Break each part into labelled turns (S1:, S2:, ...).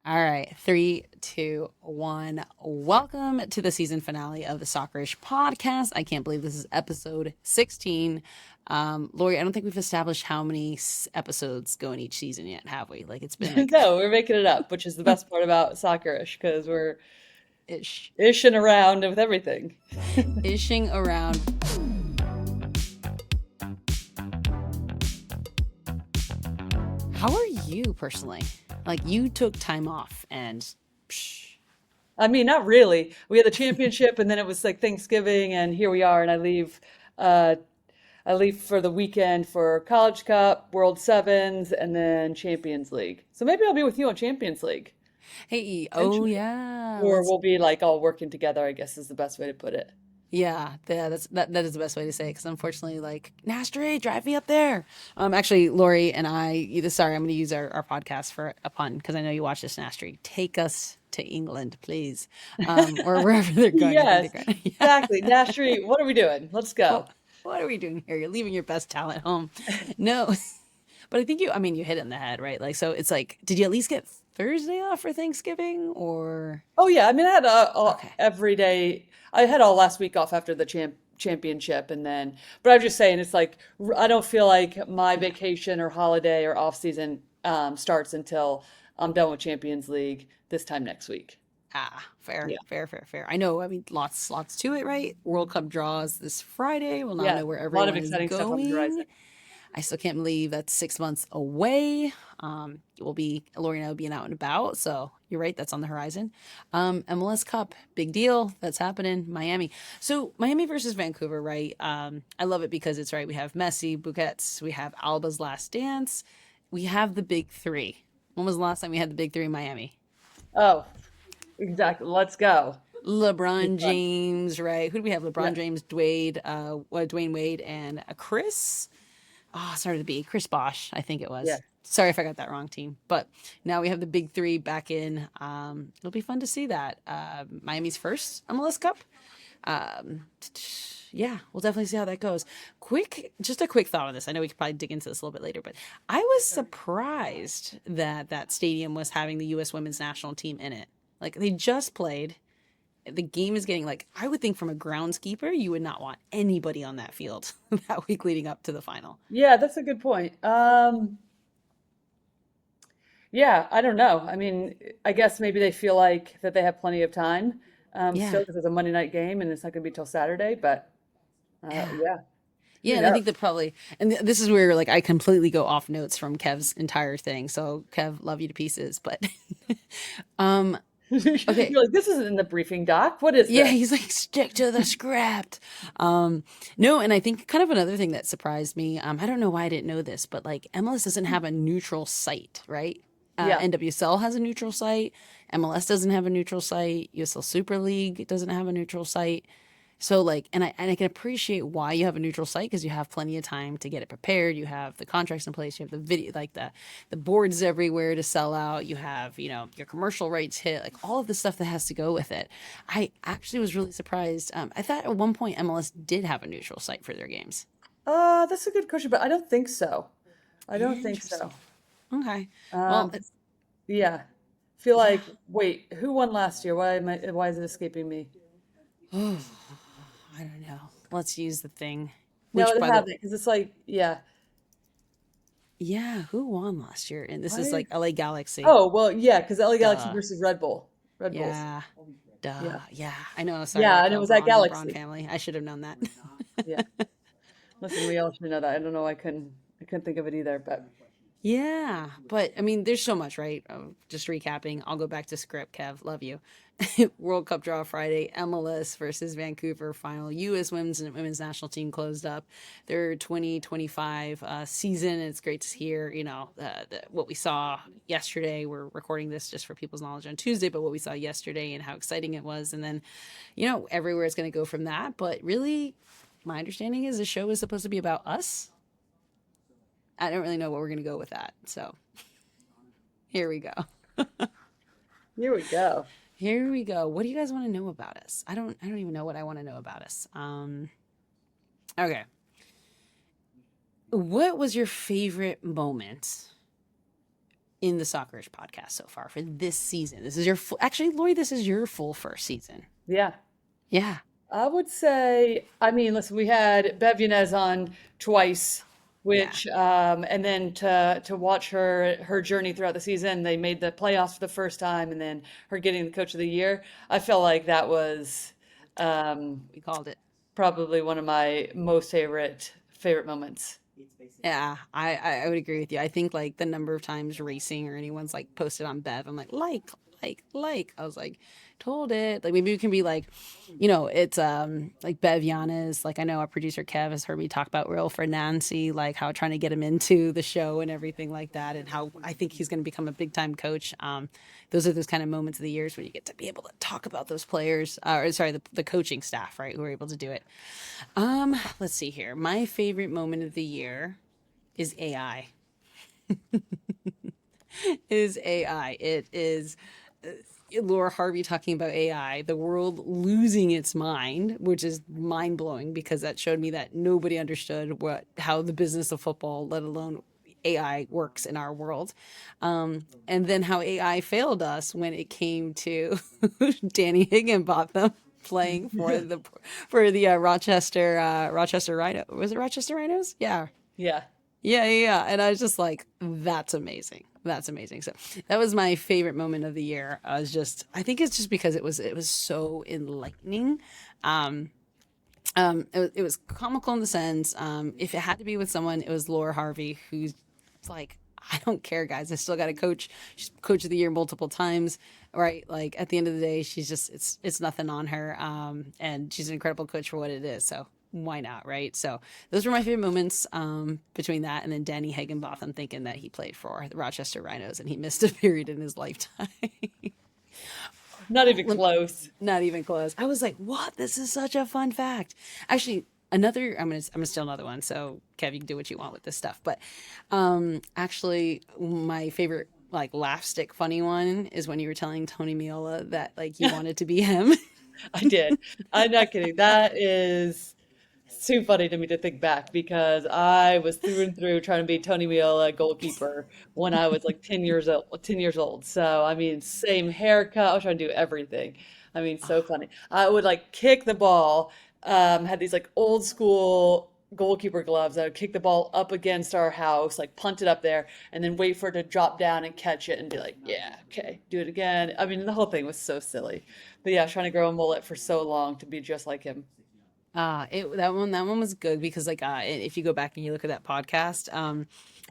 S1: All right, three, two, one. Welcome to the season finale of the Soccerish podcast. I can't believe this is episode 16. Lori, I don't think we've established how many episodes go in each season yet, have we? Like it's been like
S2: No, we're making it up, which is the best part about Soccerish because we're
S1: ish,
S2: ishing around with everything.
S1: ishing around. How are you personally? Like you took time off and psh,
S2: I mean, not really. We had the championship, and then it was like Thanksgiving, and here we are. And uh, I leave for the weekend for College Cup, World Sevens, and then Champions League. So maybe I'll be with you on Champions League
S1: hey, oh
S2: eventually,
S1: yeah,
S2: or
S1: let's
S2: we'll be like all working together. I guess is the best way to put it.
S1: yeah, that is the best way to say it because unfortunately, like Nastri, drive me up there. Actually, Lori and I, sorry, I'm going to use our podcast for a pun because I know you watch this, Nastri. Take us to England, please, or wherever they're going. I think
S2: Yes,
S1: they're going. Yeah.
S2: exactly. Nashri, what are we doing? Let's go.
S1: What what are we doing here? You're leaving your best talent home. No, but I think I mean, you hit it in the head, right? Like, so it's like, did you at least get Thursday off for Thanksgiving or?
S2: Oh yeah, I mean, I had
S1: Okay.
S2: every day. I had all last week off after the championship, and then. But I'm just saying, it's like I don't feel like my
S1: Yeah.
S2: vacation or holiday or off season starts until I'm done with Champions League this time next week.
S1: Ah, fair,
S2: Yeah,
S1: fair, fair, fair. I know. I mean, lots to it, right? World Cup draws this Friday. We'll now
S2: yeah,
S1: know where
S2: a lot of
S1: everyone is
S2: exciting stuff on the
S1: going.
S2: horizon.
S1: I still can't believe that's 6 months away. Lori and I will be out and about. So you're right, that's on the horizon. MLS Cup, big deal. That's happening. Miami. So Miami versus Vancouver, right? I love it because it's right. We have Messi, Busquets, we have Alba's last dance. We have the big three. When was the last time we had the big three in Miami?
S2: Oh, exactly. Let's go. Be
S1: LeBron
S2: fun.
S1: James, right? Who do we have?
S2: Yeah,
S1: LeBron James, Dwayne Wade, and Chris. Oh, sorry to be Chris Bosch, I think it
S2: yeah.
S1: was. Sorry if I got that wrong, team. But now we have the big three back in. It'll be fun to see that. Miami's first MLS Cup. Um, yeah, we'll definitely see how that goes. Just a quick thought on this. I know we could probably dig into this a little bit later, but I was surprised that that stadium was having the U.S. women's national team in it. Like they just played. The game is getting like I would think from a groundskeeper, you would not want anybody on that field that week leading up to the final.
S2: Yeah, that's a good point. Yeah, I don't know. I mean, I guess maybe they feel like that they have plenty of time
S1: Yeah,
S2: still because it's a Monday night game and it's not going to be till Saturday. But
S1: yeah,
S2: yeah,
S1: yeah.
S2: who
S1: And I
S2: knows?
S1: think that probably, and this is where like I completely go off notes from Kev's entire thing. So Kev, love you to pieces, but um, okay,
S2: You're like, this isn't in the briefing doc. What is
S1: yeah,
S2: this?
S1: he's like stick to the script. No, and I think kind of another thing that surprised me. I don't know why I didn't know this, but like MLS doesn't have a neutral site, right?
S2: Yeah.
S1: NWSL has a neutral site. MLS doesn't have a neutral site. USL Super League doesn't have a neutral site. So like, and I can appreciate why you have a neutral site because you have plenty of time to get it prepared. You have the contracts in place. You have the video, like the boards everywhere to sell out. You have your commercial rights hit, like all of the stuff that has to go with it. I actually was really surprised. I thought at one point MLS did have a neutral site for their games.
S2: That's a good question, but I don't think so. I don't think
S1: Interesting.
S2: so.
S1: Okay. Well,
S2: 'Cause- yeah. Feel
S1: yeah.
S2: like, wait, who won last year? Why is it escaping me?
S1: Oh, I don't know. Let's use the thing.
S2: No,
S1: Which
S2: they
S1: by the
S2: haven't, because it's like, yeah.
S1: yeah, who won last year? And this is
S2: Why?
S1: like LA Galaxy.
S2: Oh, well, yeah, because LA Galaxy
S1: Duh.
S2: versus Red Bull. Red Bulls.
S1: Yeah. Duh.
S2: Yeah.
S1: Yeah. I know. Sorry,
S2: Yeah, and it was at
S1: LeBron
S2: Galaxy.
S1: family. I should have known that.
S2: Yeah. Listen, we all should know that. I don't know. I couldn't think of it either, but
S1: Yeah, but I mean, there's so much, right? Just recapping, I'll go back to script, Kev. Love you. World Cup draw Friday, MLS versus Vancouver final. U.S. women's national team closed up their 2025 season. It's great to hear, what we saw yesterday. We're recording this just for people's knowledge on Tuesday, but what we saw yesterday and how exciting it was. And then, everywhere it's going to go from that. But really, my understanding is the show is supposed to be about us. I don't really know what we're going to go with that. So here we go.
S2: here we go.
S1: Here we go. What do you guys want to know about us? I don't even know what I want to know about us. Okay. What was your favorite moment in the Soccerish podcast so far for this season? This is your actually, Lori, this is your full first season.
S2: Yeah.
S1: Yeah.
S2: I would say, I mean, listen, we had Bev Yanez on twice,
S1: Yeah.
S2: which, and then to watch her journey throughout the season, they made the playoffs for the first time, and then her getting the Coach of the Year. I felt like that was
S1: We called it.
S2: probably one of my most favorite moments.
S1: Yeah, I would agree with you. I think like the number of times racing or anyone's like posted on Bev, I'm like. I was like, told it. Like maybe it can be like, it's like Bev Yanez. Like I know our producer Kev has heard me talk about Real for Nancy, like how trying to get him into the show and everything like that, and how I think he's going to become a big time coach. Those are those kind of moments of the years when you get to be able to talk about those players, or sorry, the coaching staff, right, who are able to do it. Let's see here. My favorite moment of the year is AI. Is AI. It is Laura Harvey talking about AI, the world losing its mind, which is mind blowing because that showed me that nobody understood how the business of football, let alone AI, works in our world. And then how AI failed us when it came to Danny Higginbotham playing for the Rochester Rhino. Was it Rochester Rhinos? Yeah,
S2: Yeah.
S1: yeah. And I was just like, that's amazing. That's amazing. So that was my favorite moment of the year. I think it's just because it was so enlightening. Um, it was comical in the sense, if it had to be with someone, it was Laura Harvey, who's like, I don't care, guys. I still got to coach. She's coach of the year multiple times, right? Like at the end of the day, she's just it's nothing on her, and she's an incredible coach for what it is. So why not, right? So those were my favorite moments, between that and then Danny Higginbotham thinking that he played for the Rochester Rhinos and he missed a period in his lifetime.
S2: Not even close.
S1: Not even close. I was like, "What? This is such a fun fact." Actually, another. I'm gonna steal another one. So, Kev, you can do what you want with this stuff. But, actually, my favorite like laugh stick funny one is when you were telling Tony Meola that like you wanted to be him.
S2: I did. I'm not kidding. That is too funny to me to think back because I was through and through trying to be Tony Meola goalkeeper when I was like 10 years old, 10 years old. So, I mean, same haircut. I was trying to do everything. I mean, so funny. I would like kick the ball, had these like old school goalkeeper gloves. I would kick the ball up against our house, like punt it up there, and then wait for it to drop down and catch it and be like, yeah, okay, do it again. I mean, the whole thing was so silly. But yeah, trying to grow a mullet for so long to be just like him.
S1: That one was good because like if you go back and you look at that podcast,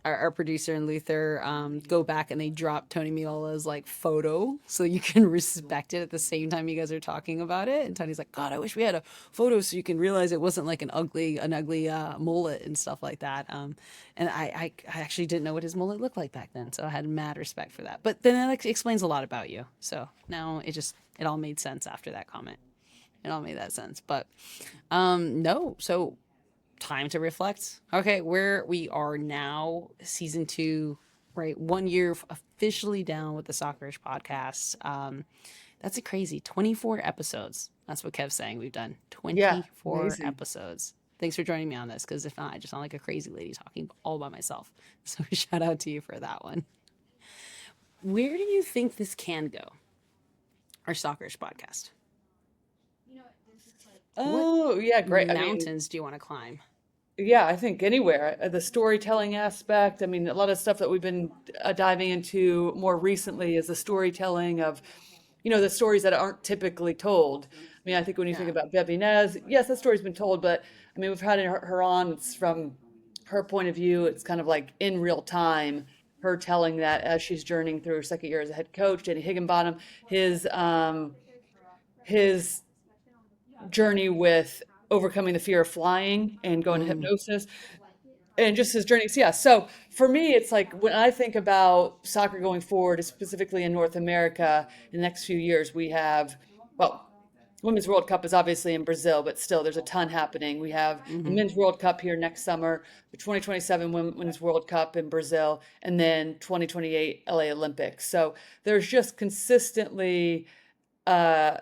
S1: our producer and Luther go back and they drop Tony Miola's like photo so you can respect it at the same time you guys are talking about it. And Tony's like, God, I wish we had a photo so you can realize it wasn't like an ugly mullet and stuff like that. And I actually didn't know what his mullet looked like back then, so I had mad respect for that. But then that like, explains a lot about you. So now it all made sense after that comment. It all made that sense. But no, so time to reflect. Okay, where we are now, season two, right? 1 year officially down with the Soccerish podcast. That's a crazy 24 episodes. That's what Kev's saying. We've done
S2: Yeah,
S1: 24
S2: amazing.
S1: episodes. Thanks for joining me on this, because if not, I just sound like a crazy lady talking all by myself. So shout out to you for that one. Where do you think this can go? Our Soccerish podcast. What
S2: Oh, yeah, great. I mean,
S1: mountains do you want to climb?
S2: yeah, I think anywhere. The storytelling aspect. I mean, a lot of stuff that we've been diving into more recently is the storytelling of, the stories that aren't typically told. I mean, I think when you think
S1: Yeah.
S2: about Bev Inez, yes, that story's been told, but I mean, we've had her on. It's from her point of view. It's kind of like in real time, her telling that as she's journeying through her second year as a head coach. Danny Higginbottom, his journey with overcoming the fear of flying and going to
S1: Mm,
S2: hypnosis and just his journey. So, yeah. So for me, it's like when I think about soccer going forward, specifically in North America, in the next few years, we have, well, Women's World Cup is obviously in Brazil, but still there's a ton happening. We have the
S1: hmm
S2: Men's World Cup here next summer, the 2027 Women's World Cup in Brazil, and then 2028 LA Olympics. So there's just consistently uh,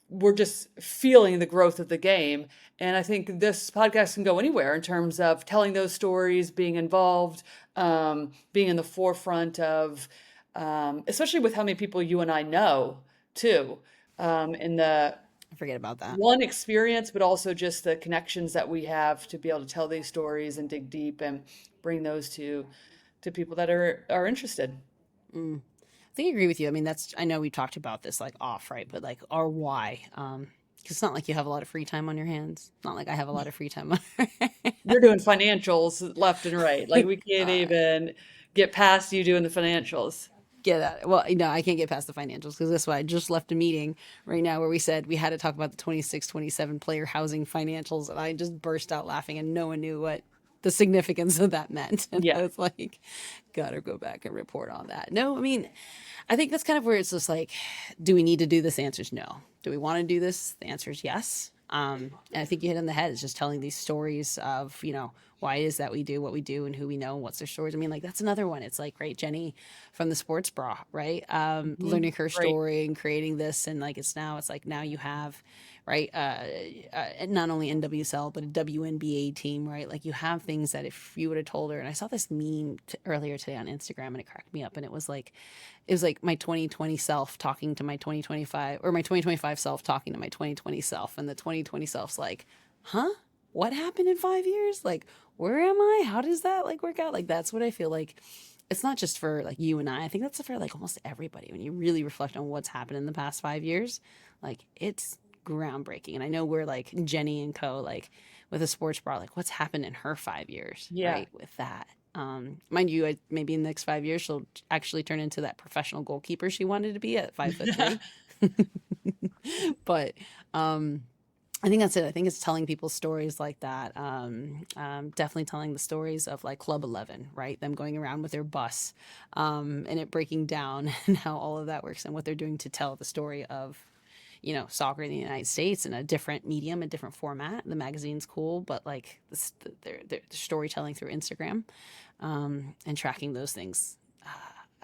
S2: we're just feeling the growth of the game. And I think this podcast can go anywhere in terms of telling those stories, being involved, being in the forefront of, especially with how many people you and I know too, in the
S1: I forget about that.
S2: one experience, but also just the connections that we have to be able to tell these stories and dig deep and bring those to people that are interested.
S1: Mm. I think I agree with you. I mean, that's, I know we talked about this like off, right? But like our why. 'Cause it's not like you have a lot of free time on your hands. Not like I have a lot of free time on
S2: You're doing financials left and right. Like we can't
S1: uh,
S2: even get past you doing the financials.
S1: get at well, I can't get past the financials because that's why I just left a meeting right now where we said we had to talk about the 26, 27 player housing financials, and I just burst out laughing, and no one knew what the significance of that meant. And I
S2: Yeah.
S1: was like, gotta go back and report on that. No, I mean, I think that's kind of where it's just like, do we need to do this? The answer is no. Do we want to do this? The answer is yes. And I think you hit on the head. It's just telling these stories of, why it is that we do what we do and who we know and what's their stories. I mean, like, that's another one. It's like, right, Jenny from the Sports Bra, right?
S2: Mhm.
S1: Learning her
S2: Right.
S1: story and creating this. And like, it's like now you have, right, not only NWSL, but a WNBA team, right? Like, you have things that if you would have told her, and I saw this meme earlier today on Instagram and it cracked me up. And it was like my 2020 self talking to my 2025, or my 2025 self talking to my 2020 self, and the 2020 self's like, huh, what happened in 5 years? Like, where am I? How does that like work out? Like, that's what I feel like. It's not just for like you and I think that's for like almost everybody. When you really reflect on what's happened in the past 5 years, like, it's groundbreaking. And I know we're like Jenny and co, like with a sports bra, like what's happened in her 5 years,
S2: Yeah.
S1: right, with that. Mind you, maybe in the next 5 years she'll actually turn into that professional goalkeeper she wanted to be at 5'3". But um, I think that's it. I think it's telling people stories like that. Definitely telling the stories of like Club 11, right? Them going around with their bus, and it breaking down and how all of that works and what they're doing to tell the story of, soccer in the United States in a different medium, a different format. The magazine's cool, but like this, their storytelling through Instagram, and tracking those things.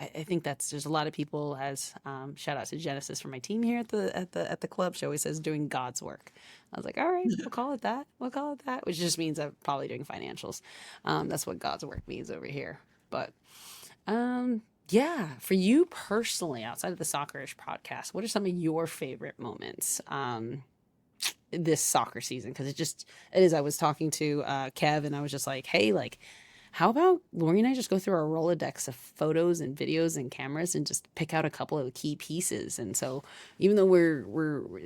S1: I think there's a lot of people, as shout out to Genesis from my team here at the club. She always says doing God's work. I was like, all right, we'll call it that. We'll call it that, which just means I'm probably doing financials. That's what God's work means over here. But yeah, for you personally, outside of the Soccerish podcast, what are some of your favorite moments this soccer season? Because it is. I was talking to Kev, and I was just like, hey, like, how about Lori and I just go through our Rolodex of photos and videos and cameras and just pick out a couple of the key pieces? And so, even though we're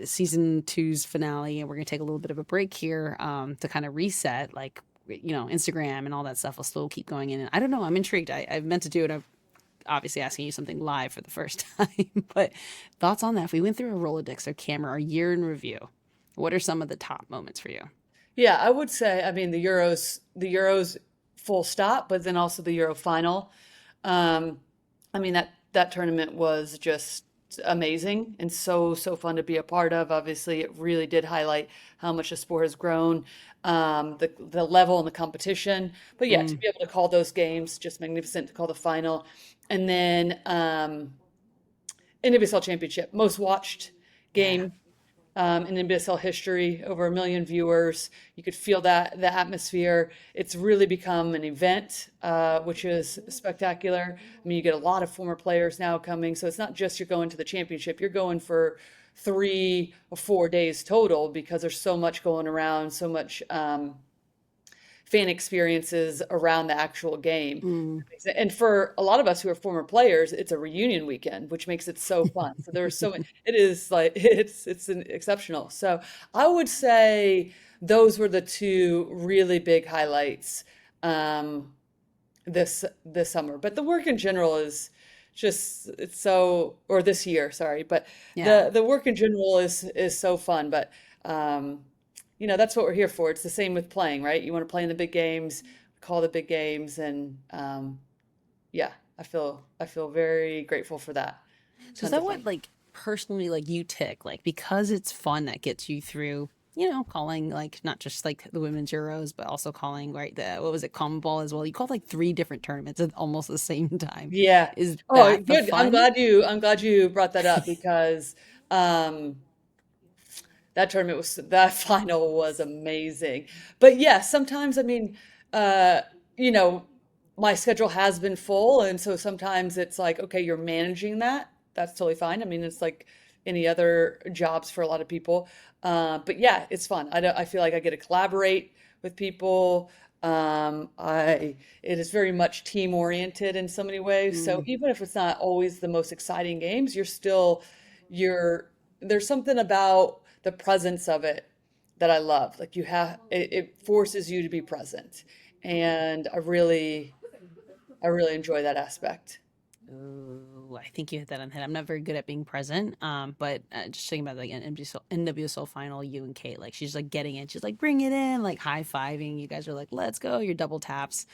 S1: season two's finale and we're gonna take a little bit of a break here, to kind of reset, like, Instagram and all that stuff will still keep going in. And I don't know, I'm intrigued. I've meant to do it. I'm obviously asking you something live for the first time, but thoughts on that? If we went through a Rolodex or camera, our year in review, what are some of the top moments for you?
S2: Yeah, I would say, I mean, the Euros full stop, but then also the Euro final. Um, I mean, that tournament was just amazing and so fun to be a part of. Obviously, it really did highlight how much the sport has grown, the level and the competition. But yeah, to
S1: Mm,
S2: be able to call those games, just magnificent to call the final. And then NWSL Championship, most watched
S1: yeah.
S2: game in NWSL history, over 1 million viewers. You could feel that the atmosphere. It's really become an event, which is spectacular. I mean, you get a lot of former players now coming, so it's not just you're going to the championship. You're going for 3 or 4 days total because there's so much going around, so much fan experiences around the actual game.
S1: Mm.
S2: And for a lot of us who are former players, it's a reunion weekend, which makes it so fun. So there's so many, it is like it's an exceptional. So I would say those were the two really big highlights this summer. But the work in general is just it's so or this year, sorry, but
S1: Yeah.
S2: the work in general is so fun. But that's what we're here for. It's the same with playing, right? You want to play in the big games, call the big games, and yeah, I feel very grateful for that.
S1: So is
S2: Tons
S1: that
S2: of fun.
S1: what like personally like you tick like because it's fun that gets you through, calling like not just like the women's Euros, but also calling, right, the what was it, Ball as well. You called like three different tournaments at almost the same time.
S2: Yeah.
S1: Is
S2: Oh,
S1: that the
S2: good. I'm
S1: fun?
S2: glad you I'm glad you brought that up because um That tournament was that final was amazing. But yeah, sometimes I mean, uh, you know, my schedule has been full, and so sometimes it's like, okay, you're managing that. That's totally fine. I mean, it's like any other jobs for a lot of people. But yeah, it's fun. I feel like I get to collaborate with people. It is very much team oriented in so many ways. So
S1: Mm.
S2: even if it's not always the most exciting games, you're there's something about the presence of it that I love. Like it forces you to be present. And I really enjoy that aspect.
S1: Ooh, I think you hit that on the head. I'm not very good at being present. But just thinking about like an NWSL final, you and Kate, like she's like getting in, she's like bring it in, like high fiving. You guys are like, let's go. Your double taps.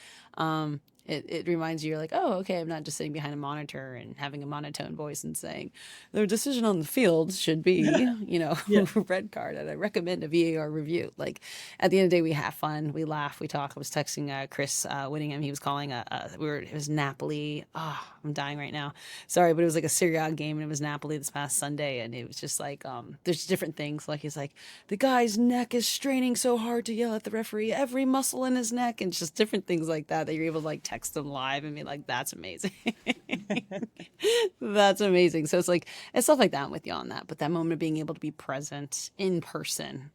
S1: It reminds you, you're like, oh, okay, I'm not just sitting behind a monitor and having a monotone voice and saying their decision on the field should be,
S2: Yeah.
S1: red card, and I recommend a VAR review. Like at the end of the day, we have fun, we laugh, we talk. I was texting Chris Whittingham. He was calling it was Napoli. Oh, I'm dying right now. Sorry, but it was like a Serie A game, and it was Napoli this past Sunday, and it was just like there's different things. Like he's like the guy's neck is straining so hard to yell at the referee, every muscle in his neck, and just different things like that you're able to like text them live and be like, that's amazing. That's amazing. So it's like it's stuff like that. I'm with you on that. But that moment of being able to be present in person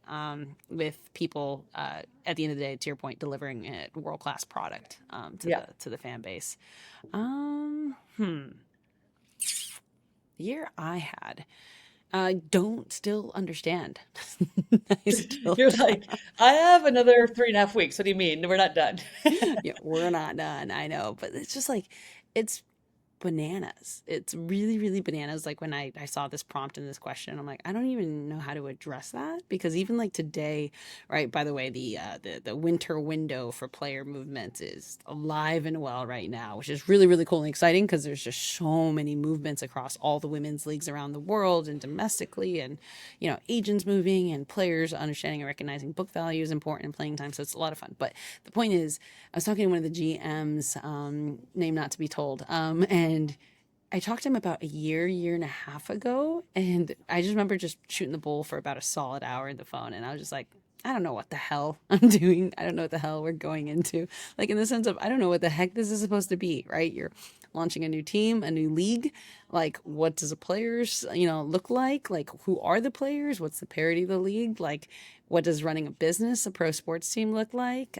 S1: with people at the end of the day, to your point, delivering a world class product
S2: Yeah.
S1: to the fan base. The year I had, I don't still understand. I still
S2: You're like, I have another 3.5 weeks. What do you mean? We're not done.
S1: yeah, we're not done. I know, but it's just like it's bananas. It's really, really bananas. Like when I saw this prompt and this question, I'm like, I don't even know how to address that because even like today, right? By the way, the winter window for player movement is alive and well right now, which is really, really cool and exciting because there's just so many movements across all the women's leagues around the world and domestically, and agents moving and players understanding and recognizing book value is important in playing time. So it's a lot of fun. But the point is, I was talking to one of the GMs, name not to be told, and I talked to him about a year and a half ago, and I just remember just shooting the bull for about a solid hour in the phone, and I was just like, I don't know what the hell I'm doing. I don't know what the hell we're going into. Like in the sense of I don't know what the heck this is supposed to be, right? You're launching a new team, a new league. Like what does the players, look like? Like who are the players? What's the parity of the league? Like what does running a business, a pro sports team look like?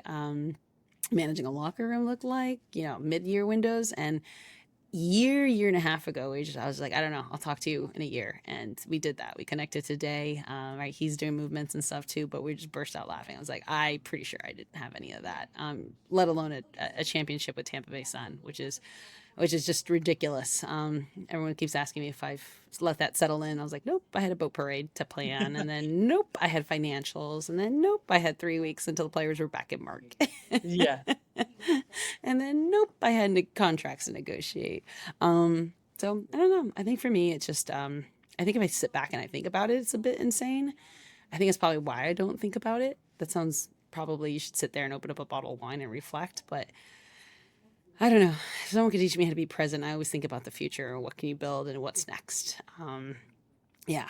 S1: Managing a locker room look like, mid-year windows. And year and a half ago, I was like, I don't know, I'll talk to you in a year. And we did that. We connected today. Right. He's doing movements and stuff too, but we just burst out laughing. I was like, I pretty sure I didn't have any of that. Let alone a championship with Tampa Bay Sun, which is just ridiculous. Everyone keeps asking me if I've let that settle in. I was like, nope, I had a boat parade to plan. And then, nope, I had financials. And then, nope, I had 3 weeks until the players were back in Mark.
S2: Yeah.
S1: And then, nope, I had contracts to negotiate. So I don't know. I think for me, it's just, I think if I sit back and I think about it, it's a bit insane. I think it's probably why I don't think about it. That sounds probably you should sit there and open up a bottle of wine and reflect. But I don't know. If someone could teach me how to be present, I always think about the future and what can you build and what's next. Yeah.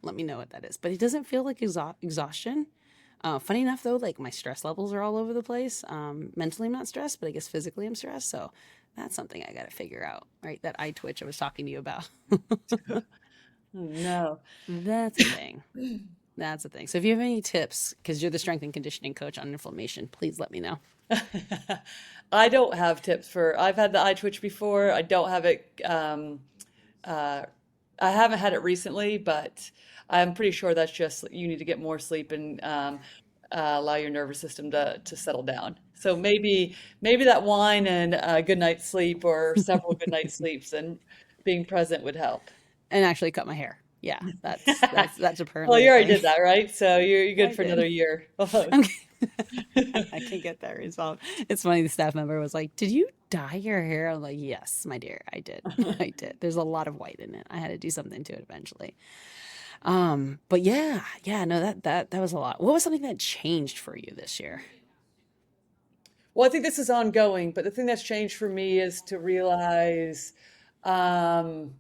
S1: Let me know what that is. But it doesn't feel like exhaustion. Funny enough, though, like my stress levels are all over the place. Mentally, I'm not stressed, but I guess physically, I'm stressed. So that's something I got to figure out, right? That eye twitch I was talking to you about.
S2: Oh, no.
S1: That's a thing. That's a thing. So if you have any tips, because you're the strength and conditioning coach on inflammation, please let me know.
S2: I don't have tips I've had the eye twitch before. I don't have it, uh, I haven't had it recently, but I'm pretty sure that's just you need to get more sleep and allow your nervous system to settle down. So maybe that wine and a good night's sleep or several good night's sleeps and being present would help.
S1: And actually cut my hair. Yeah, that's
S2: Well,
S1: apparently
S2: you
S1: a
S2: already
S1: thing.
S2: did that, right? So you're good
S1: I
S2: for
S1: did.
S2: another year
S1: I'm
S2: almost.
S1: I can get that resolved. It's funny. The staff member was like, "Did you dye your hair?" I'm like, "Yes, my dear, I did. I did. There's a lot of white in it. I had to do something to it eventually." But yeah, no, that was a lot. What was something that changed for you this year?
S2: Well, I think this is ongoing, but the thing that's changed for me is to realize, um,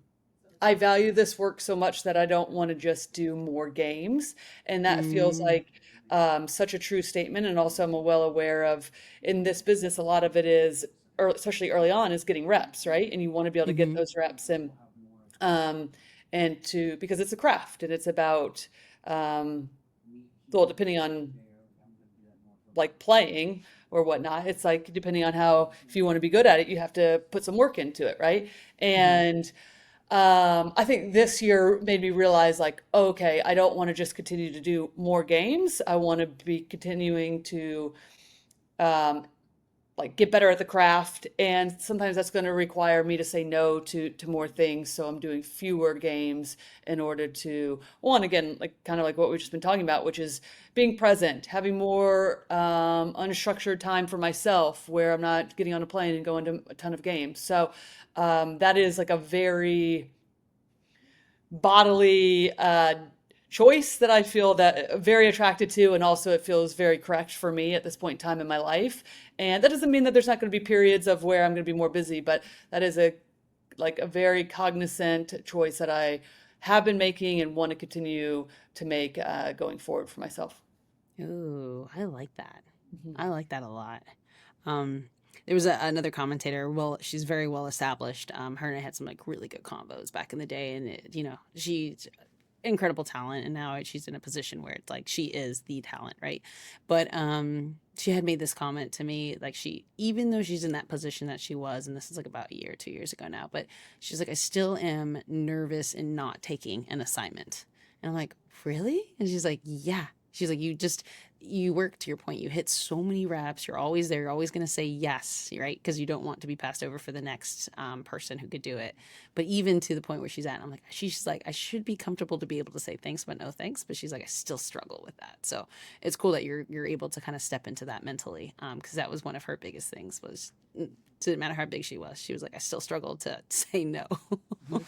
S2: I value this work so much that I don't want to just do more games. And that feels
S1: Mm,
S2: like such a true statement. And also, I'm well aware of in this business, a lot of it is, or especially early on, is getting reps, right? And you want to be able to get
S1: mm-hmm,
S2: those reps um, and to, because it's a craft and it's about, um, well, depending on like playing or whatnot. It's like depending on how, if you want to be good at it, you have to put some work into it, right?
S1: mm-hmm.
S2: And I think this year made me realize like, okay, I don't want to just continue to do more games. I want to be continuing to um, like get better at the craft, and sometimes that's going to require me to say no to more things, so I'm doing fewer games in order to one again like kind of like what we've just been talking about, which is being present, having more unstructured time for myself where I'm not getting on a plane and going to a ton of games. So that is like a very bodily choice that I feel that very attracted to, and also it feels very correct for me at this point in time in my life. And that doesn't mean that there's not going to be periods of where I'm going to be more busy, but that is a like a very cognizant choice that I have been making and want to continue to make going forward for myself.
S1: Ooh, I like that.
S2: Mhm.
S1: I like that a lot. Um, there was another commentator. Well, she's very well established. Her and I had some like really good combos back in the day, and she's incredible talent, and now she's in a position where it's like she is the talent, right? But she had made this comment to me, like even though she's in that position that she was, and this is like about a year, 2 years ago now, but she's like, I still am nervous in not taking an assignment, and I'm like, really? And she's like, yeah. She's like, you work to your point. You hit so many reps. You're always there. You're always going to say yes, right? Because you don't want to be passed over for the next person who could do it. But even to the point where she's at, I'm like, she's like, I should be comfortable to be able to say thanks, but no thanks. But she's like, I still struggle with that. So it's cool that you're able to kind of step into that mentally, because that was one of her biggest things was. Didn't matter how big she was. She was like, I still struggle to say no,
S2: Mhm.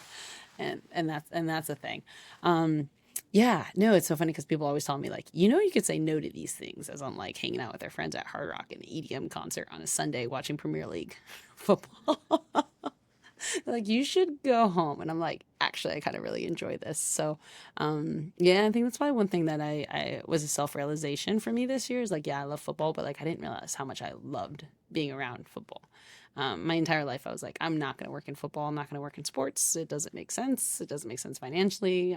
S1: and that's a thing. Um, yeah, no, it's so funny because people always tell me like, you could say no to these things as I'm like hanging out with their friends at Hard Rock and the EDM concert on a Sunday watching Premier League football. Like you should go home, and I'm like, actually, I kind of really enjoy this. So, yeah, I think that's probably one thing that I was a self realization for me this year is like, yeah, I love football, but like I didn't realize how much I loved being around football. My entire life, I was like, I'm not going to work in football. I'm not going to work in sports. It doesn't make sense. It doesn't make sense financially.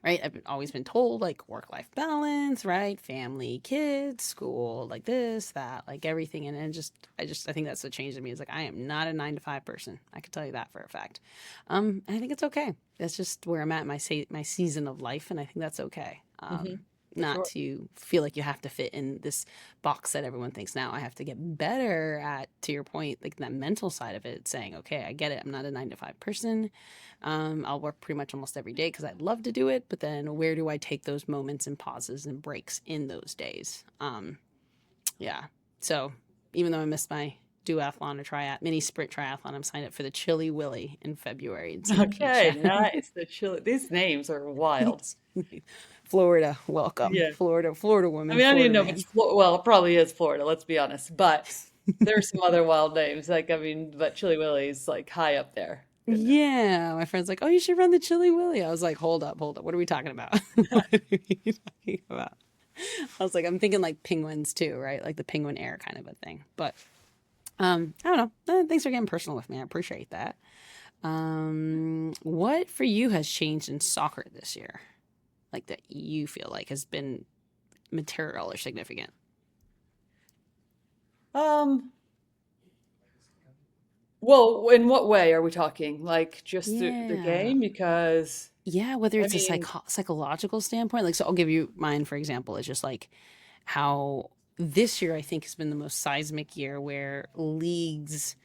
S1: Right? I've always been told like work life balance, right? Family, kids, school, like this, that, like everything. And then I think that's what changed in me is like I am not a 9 to 5 person. I can tell you that for a fact. And I think it's okay. That's just where I'm at in my season of life, and I think that's okay.
S2: Mhm. For
S1: Not
S2: sure.
S1: to feel like you have to fit in this box that everyone thinks now. I have to get better at, to your point, like that mental side of it, saying, okay, I get it. I'm not a 9 to 5 person. I'll work pretty much almost every day because I'd love to do it, but then where do I take those moments and pauses and breaks in those days? Yeah. So even though I missed my duathlon or mini sprint triathlon, I'm signed up for the Chili Willy in February in St. Pete.
S2: Okay, nice. The chili, these names are wild.
S1: Florida, welcome.
S2: Yeah.
S1: Florida
S2: I
S1: woman,
S2: mean, I don't even
S1: Florida
S2: know if it's
S1: man.
S2: Well, it probably is Florida, let's be honest. But there's some other wild names. Like, I mean, but Chili Willy's like high up there. Goodness.
S1: Yeah, my friend's like, "Oh, you should run the Chili Willy." I was like, "Hold up, hold up. What are we talking about? What are we talking about?" I was like, "I'm thinking like penguins too, right? Like the penguin air kind of a thing." But I don't know. Thanks for getting personal with me. I appreciate that. What for you has changed in soccer this year? Like that you feel like has been material or significant?
S2: Um, well, in what way are we talking? Like just the
S1: Yeah.
S2: game? Because
S1: Yeah, whether
S2: I
S1: it's a
S2: mean,
S1: psychological standpoint, like, so I'll give you mine, for example, it's just like how this year I think has been the most seismic year where leagues,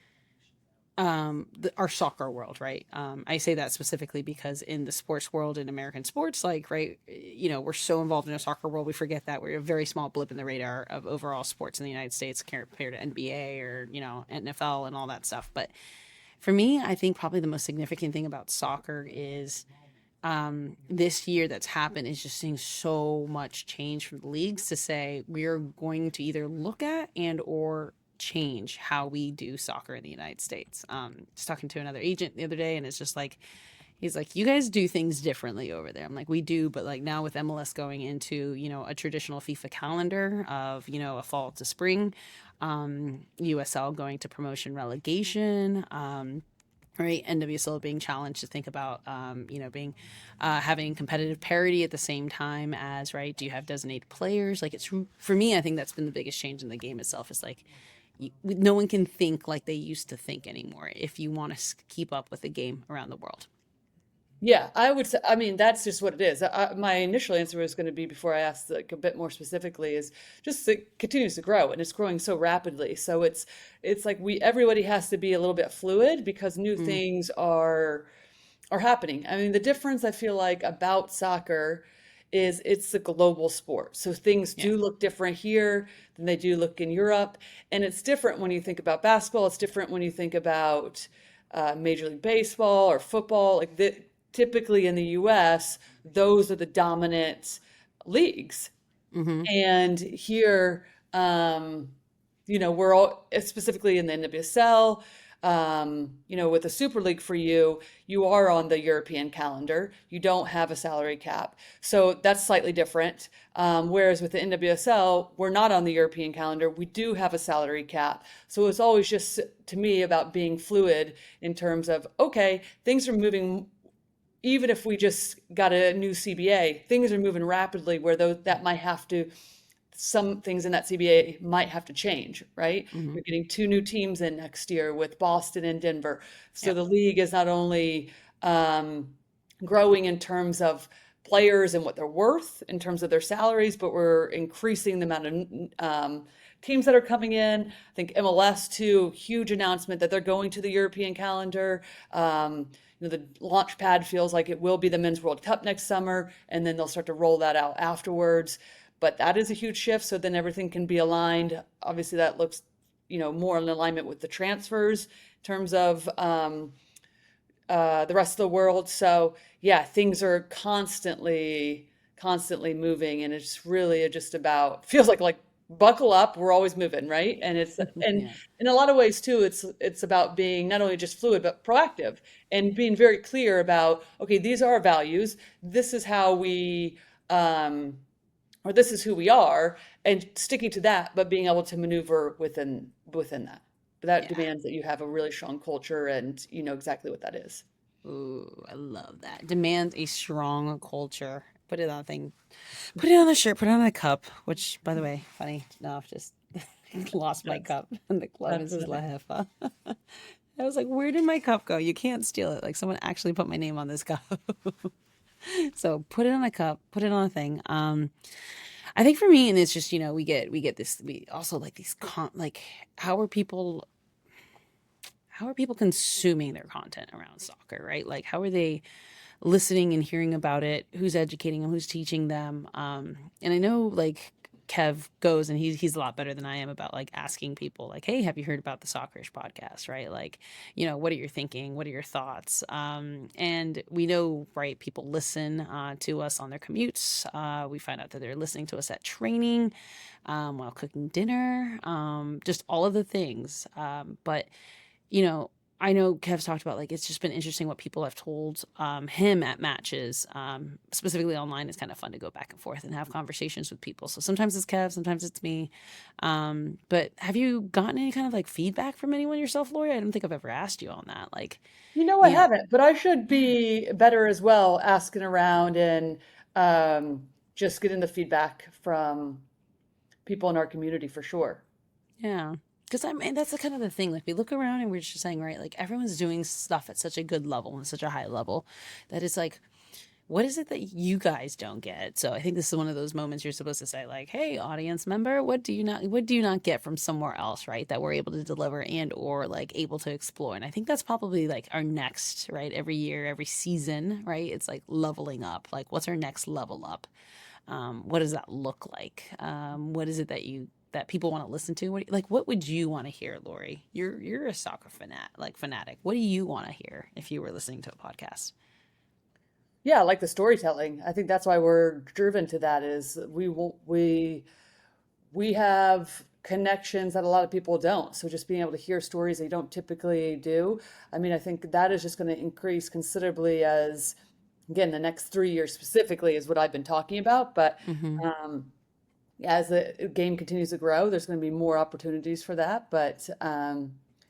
S1: our soccer world, right? I say that specifically because in the sports world, in American sports, like, right, we're so involved in a soccer world, we forget that we're a very small blip in the radar of overall sports in the United States compared to NBA or, NFL and all that stuff. But for me, I think probably the most significant thing about soccer is this year that's happened is just seeing so much change from the leagues to say we're going to either look at and or change how we do soccer in the United States. Just talking to another agent the other day, and it's just like, he's like, you guys do things differently over there. I'm like, we do, but like now with MLS going into, a traditional FIFA calendar of, a fall to spring, USL going to promotion relegation, right, NWSL being challenged to think about being having competitive parity at the same time as, right, do you have designated players? Like, it's, for me, I think that's been the biggest change in the game itself, is like, no one can think like they used to think anymore if you want to keep up with the game around the world.
S2: Yeah, I would say, I mean, that's just what it is. My initial answer was going to be, before I asked like a bit more specifically, is just it continues to grow, and it's growing so rapidly. So it's like everybody has to be a little bit fluid because new
S1: Mm,
S2: things are happening. I mean, the difference I feel like about soccer is it's a global sport. So things
S1: yeah.
S2: do look different here than they do look in Europe. And it's different when you think about basketball. It's different when you think about Major League Baseball or football. Typically in the US, those are the dominant leagues.
S1: Mm-hmm.
S2: And here, we're all, specifically in the NWSL, with the Super League for you, you are on the European calendar. You don't have a salary cap. So that's slightly different. Whereas with the NWSL, we're not on the European calendar. We do have a salary cap. So it's always just, to me, about being fluid in terms of, okay, things are moving. Even if we just got a new CBA, things are moving rapidly where that might have to, some things in that CBA might have to change, right?
S1: Mm-hmm.
S2: You're getting two new teams in next year with Boston and Denver. So
S1: Yep.
S2: the league is not only growing in terms of players and what they're worth in terms of their salaries, but we're increasing the amount of teams that are coming in. I think MLS too, huge announcement that they're going to the European calendar. The launch pad feels like it will be the Men's World Cup next summer, and then they'll start to roll that out afterwards. But that is a huge shift. So then everything can be aligned. Obviously, that looks, more in alignment with the transfers in terms of the rest of the world. So yeah, things are constantly moving, and it's really just about, feels like buckle up. We're always moving, right? And
S1: Yeah.
S2: in a lot of ways too, it's about being not only just fluid but proactive and being very clear about, okay, these are our values. This is how we. Or this is who we are, and sticking to that, but being able to maneuver within that. But that
S1: Yeah.
S2: demands that you have a really strong culture, and you know exactly what that is.
S1: Ooh, I love that. Demands a strong culture. Put it on a thing. Put it on the shirt. Put it on a cup. Which, by the way, funny enough, just lost my
S2: That's
S1: cup in the club. It
S2: that's
S1: says La
S2: funny.
S1: Jefa. I was like, where did my cup go? You can't steal it. Like, someone actually put my name on this cup. So put it on a cup. Put it on a thing. I think for me, and it's just, we get this. We also like these like, how are people how are people consuming their content around soccer, right? Like, how are they listening and hearing about it? Who's educating them? Who's teaching them? And I know, like, Kev goes, and he's a lot better than I am about like asking people like, hey, have you heard about the Soccerish podcast, right? Like, what are you thinking? What are your thoughts? And we know, right, people listen to us on their commutes. We find out that they're listening to us at training, while cooking dinner, just all of the things. But you know, I know Kev's talked about, like, it's just been interesting what people have told him at matches, specifically online. It's kind of fun to go back and forth and have conversations with people. So sometimes it's Kev, sometimes it's me. But have you gotten any kind of like feedback from anyone yourself, Lori? I don't think I've ever asked you on that. Like,
S2: I
S1: you know,
S2: haven't, but I should be better as well, asking around and just getting the feedback from people in our community for sure.
S1: yeah. Because I mean, that's the kind of the thing. Like, we look around and we're just saying, right, like, everyone's doing stuff at such a good level and such a high level that it's like, what is it that you guys don't get? So I think this is one of those moments you're supposed to say, like, hey, audience member, what do you not get from somewhere else, right? That we're able to deliver and or like able to explore. And I think that's probably like our next, right? Every year, every season, right? It's like leveling up. Like, what's our next level up? What does that look like? What is it that people want to listen to? What would you want to hear, Lori? You're a soccer fanatic. What do you want to hear if you were listening to a podcast?
S2: Yeah, I like the storytelling. I think that's why we're driven to that, is we have connections that a lot of people don't. So just being able to hear stories that you don't typically do. I mean, I think that is just going to increase considerably as, again, the next 3 years specifically is what I've been talking about. But
S1: Mm-hmm.
S2: um, as the game continues to grow, there's going to be more opportunities for that. But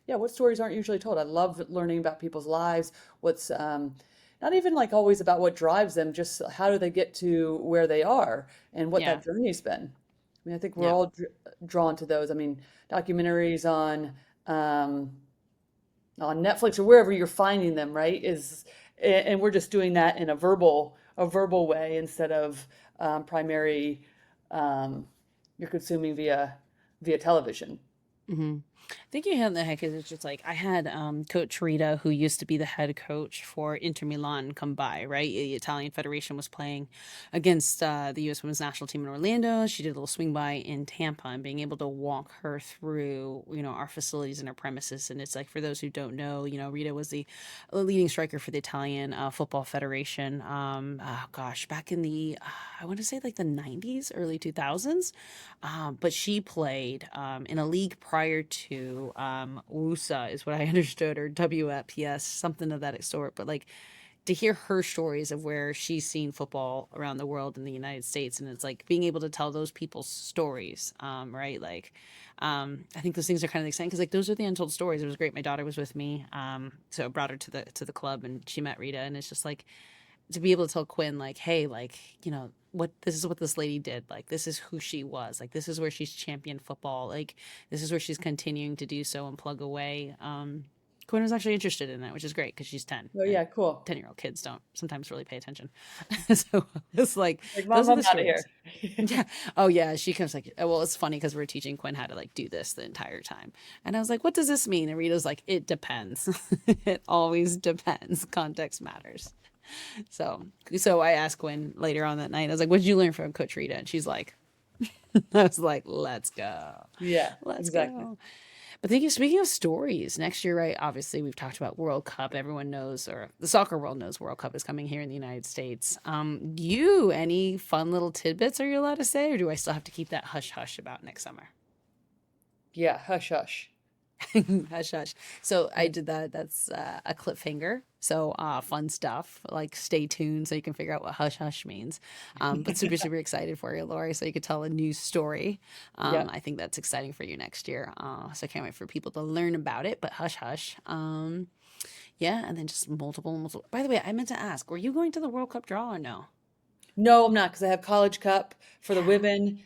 S2: yeah, what stories aren't usually told? I love learning about people's lives. What's not even like always about what drives them, just how do they get to where they are and what
S1: Yeah.
S2: that journey's been. I mean, I think we're
S1: Yeah.
S2: all drawn to those. I mean, documentaries um, on Netflix or wherever you're finding them, right? And we're just doing that in a verbal way instead of primary um, you're consuming via television.
S1: Mm-hmm. I think you hit on the head because it's just like I had Coach Rita, who used to be the head coach for Inter Milan, come by. Right, the Italian Federation was playing against the U.S. Women's National Team in Orlando. She did a little swing by in Tampa, and being able to walk her through, our facilities and our premises. And it's like for those who don't know, Rita was the leading striker for the Italian Football Federation. Oh gosh, back in the I want to say like the '90s, early 2000s. But she played in a league prior to WUSA, is what I understood, or WFPS, something of that sort. But like to hear her stories of where she's seen football around the world in the United States, and it's like being able to tell those people's stories, right? Like, I think those things are kind of exciting because like those are the untold stories. It was great. My daughter was with me, so I brought her to the club, and she met Rita, and it's just like to be able to tell Quinn like, hey, like, what this is what this lady did. Like this is who she was. Like this is where she's championed football. Like this is where she's continuing to do so and plug away. Quinn was actually interested in that, which is great because she's 10
S2: Oh
S1: and
S2: yeah, cool.
S1: 10-year-old kids don't sometimes really pay attention. So it's like
S2: Like,
S1: those
S2: mom,
S1: are
S2: I'm
S1: the
S2: out of here.
S1: stories. Yeah. Oh yeah. She comes like, well, it's funny because we're teaching Quinn how to like do this the entire time. And I was like, what does this mean? And Rita's like, it depends. It always depends. Context matters. So I asked Gwen later on that night. I was like, "What did you learn from Coach Rita?" And she's like, "I was like, let's go,
S2: Yeah,
S1: let's
S2: exactly.
S1: go." But thinking, speaking of stories, next year, right? Obviously, we've talked about World Cup. Everyone knows, or the soccer world knows, World Cup is coming here in the United States. You any fun little tidbits are you allowed to say, or do I still have to keep that hush hush about next summer?
S2: Yeah, hush hush.
S1: Hush hush. So I did that. That's a cliffhanger. So fun stuff. Like stay tuned so you can figure out what hush hush means. But super super excited for you, Lori. So you could tell a new story.
S2: Yep.
S1: I think that's exciting for you next year. So I can't wait for people to learn about it. But hush hush. Yeah, and then just multiple. By the way, I meant to ask: were you going to the World Cup draw or no?
S2: No, I'm not because I have College Cup for the
S1: Yeah.
S2: women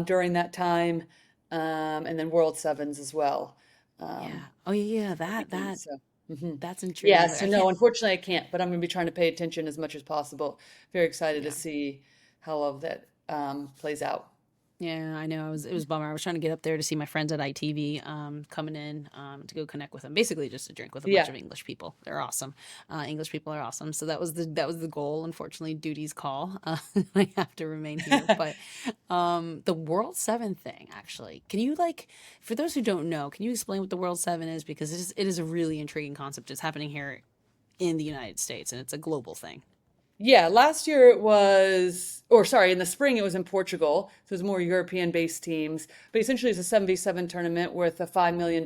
S2: during that time, and then World Sevens as well.
S1: Yeah.
S2: Um,
S1: Oh yeah,
S2: weekend. So, mhm.
S1: that's intriguing.
S2: Yeah.
S1: I was like,
S2: So
S1: I
S2: no,
S1: can't.
S2: unfortunately, I can't. But I'm going to be trying to pay attention as much as possible. Very excited to
S1: Yeah.
S2: see how all of that plays out.
S1: Yeah, I know. It was a bummer. I was trying to get up there to see my friends at ITV coming in to go connect with them. Basically, just to drink with a bunch
S2: Yeah.
S1: of English people. They're awesome. English people are awesome. So that was the goal. Unfortunately, duties call. I have to remain here. But the World Seven thing, actually, can you like, for those who don't know, can you explain what the World Seven is? Because it is a really intriguing concept. It's happening here in the United States, and it's a global thing.
S2: Yeah, last year it was, or sorry, in the spring it was in Portugal. So it was more European-based teams. But essentially it's a 7v7 tournament with a $5 million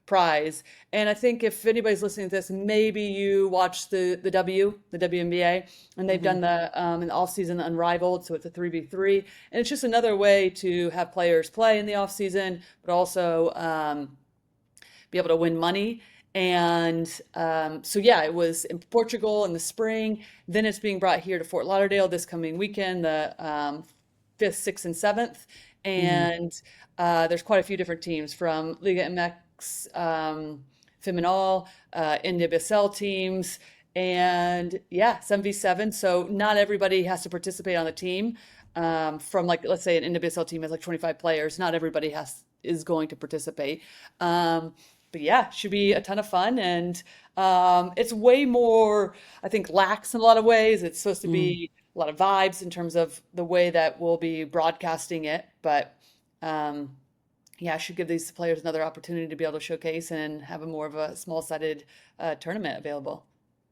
S2: prize. And I think if anybody's listening to this, maybe you watched the WNBA, and they've
S1: Hmm.
S2: done the in the off season Unrivaled, so it's a 3v3. And it's just another way to have players play in the off season, but also be able to win money. And so, yeah, it was in Portugal in the spring. Then it's being brought here to Fort Lauderdale this coming weekend, the 5th, 6th, and 7th.
S1: Hmm.
S2: And there's quite a few different teams from Liga MX, Feminal, NWSL teams. And yeah, 7v7. So not everybody has to participate on the team. From like, let's say an NWSL team has like 25 players. Not everybody is going to participate. But yeah, should be a ton of fun. And it's way more, I think, lax in a lot of ways. It's supposed to
S1: Mm.
S2: be a lot of vibes in terms of the way that we'll be broadcasting it. But um, yeah, should give these players another opportunity to be able to showcase and have a more of a small-sided tournament available.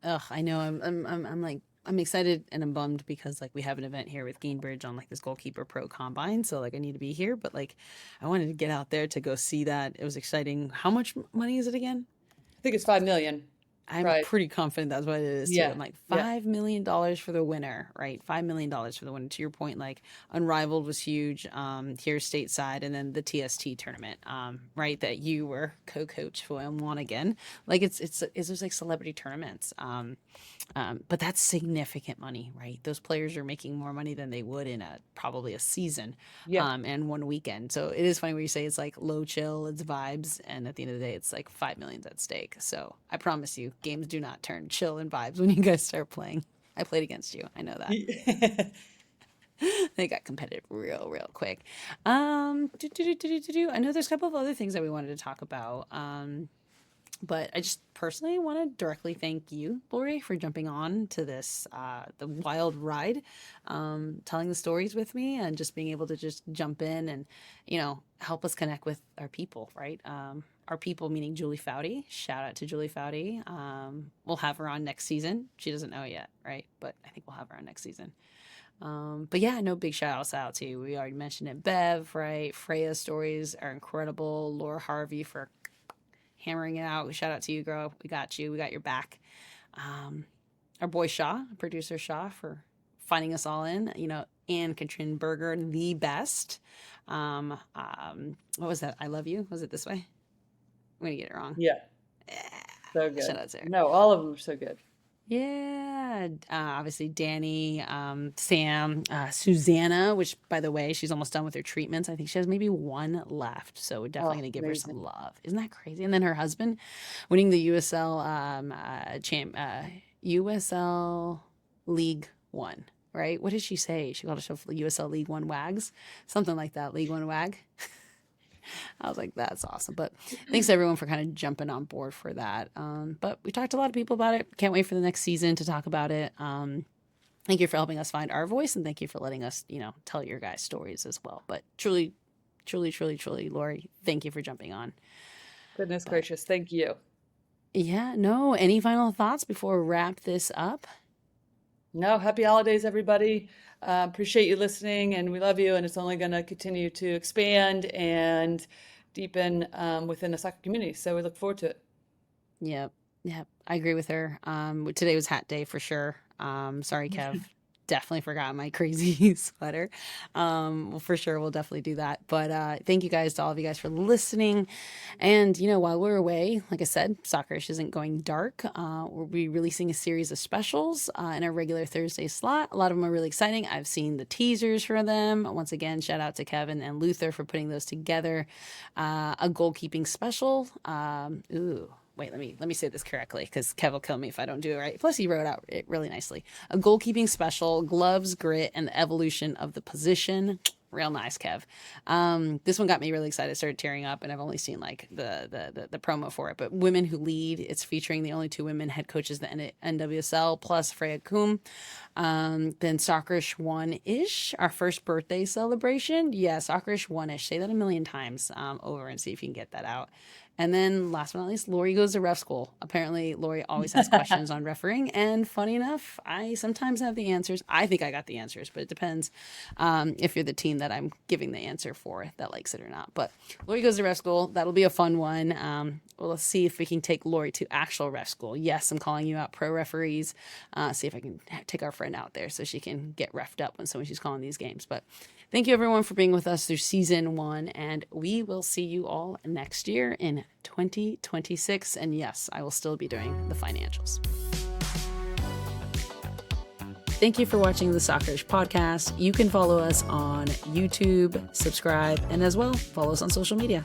S1: Ugh, I know. I'm like I'm excited and I'm bummed because like we have an event here with Gainbridge on like this goalkeeper pro combine. So like I need to be here, but like I wanted to get out there to go see that. It was exciting. How much money is it again?
S2: I think it's 5 million.
S1: I'm
S2: Right.
S1: pretty confident that's what it is too.
S2: Yeah.
S1: I'm like
S2: Yeah.
S1: $5 million for the winner, right? $5 million for the winner. To your point, like Unrivaled was huge here stateside, and then the TST tournament, right? That you were co-coach for and won again. Like it's just like celebrity tournaments. But that's significant money, right? Those players are making more money than they would in a probably a season,
S2: Yeah.
S1: and one weekend. So it is funny where you say it's like low chill, it's vibes, and at the end of the day, it's like 5 million's at stake. So I promise you, games do not turn chill and vibes when you guys start playing. I played against you. I know that. They got competitive real quick. I know there's a couple of other things that we wanted to talk about. But I just personally want to directly thank you, Lori, for jumping on to this the wild ride, telling the stories with me, and just being able to just jump in and help us connect with our people, right? Our people meaning Julie Foudy. Shout out to Julie Foudy. We'll have her on next season. She doesn't know yet, right? But I think we'll have her on next season. But yeah, no, big shout outs out to, we already mentioned it, Bev, right? Freya's stories are incredible. Laura Harvey for hammering it out. Shout out to you, girl. We got you. We got your back. Our boy Shaw, producer Shaw, for finding us all in. Anne Katrin Berger, the best. What was that? I love you. Was it this way? I'm gonna get it wrong.
S2: Yeah. So
S1: Shout
S2: good.
S1: out to her.
S2: No, all of them are so good.
S1: Yeah, obviously Danny, Sam, Susanna, which by the way, she's almost done with her treatments. I think she has maybe one left, so we're definitely
S2: Oh,
S1: gonna give her some
S2: amazing.
S1: love. Isn't that crazy? And then her husband winning the USL League One, right? What did she say? She called herself USL League One Wags, something like that. League One Wag. I was like, that's awesome. But thanks everyone for kind of jumping on board for that. But we talked to a lot of people about it. Can't wait for the next season to talk about it. Thank you for helping us find our voice, and thank you for letting us, tell your guys' stories as well. But truly, Lori, thank you for jumping on.
S2: Goodness
S1: But
S2: gracious. Thank you.
S1: yeah, no, any final thoughts before we wrap this up?
S2: No, happy holidays, everybody. Appreciate you listening, and we love you. And it's only going to continue to expand and deepen within the soccer community. So we look forward to it.
S1: Yep. Yep. I agree with her. Today was hat day for sure. Sorry, Kev. Definitely forgot my crazy sweater. Well, for sure, we'll definitely do that. But thank you guys to all of you guys for listening. And, while we're away, like I said, Soccerish isn't going dark. We'll be releasing a series of specials in our regular Thursday slot. A lot of them are really exciting. I've seen the teasers for them. Once again, shout out to Kevin and Luther for putting those together. A goalkeeping special. Wait, let me say this correctly, because Kev will kill me if I don't do it right. Plus, he wrote out it really nicely. A goalkeeping special, gloves, grit, and the evolution of the position. Real nice, Kev. This one got me really excited. Started tearing up, and I've only seen like the promo for it. But Women Who Lead. It's featuring the only two women head coaches in the NWSL plus Freya Coombe. Then Soccerish One-ish, our first birthday celebration. Yeah, Soccerish One-ish. Say that a million times over and see if you can get that out. And then last but not least, Lori goes to ref school. Apparently, Lori always has questions on refereeing. And funny enough, I sometimes have the answers. I think I got the answers, but it depends if you're the team that I'm giving the answer for that likes it or not. But Lori goes to ref school. That'll be a fun one. We'll see if we can take Lori to actual ref school. Yes, I'm calling you out, pro referees. See if I can take our friend out there so she can get refed up when she's calling these games. But thank you everyone for being with us through season 1, and we will see you all next year in 2026. And yes, I will still be doing the financials. Thank you for watching the Soccerish podcast. You can follow us on YouTube, subscribe, and as well, follow us on social media.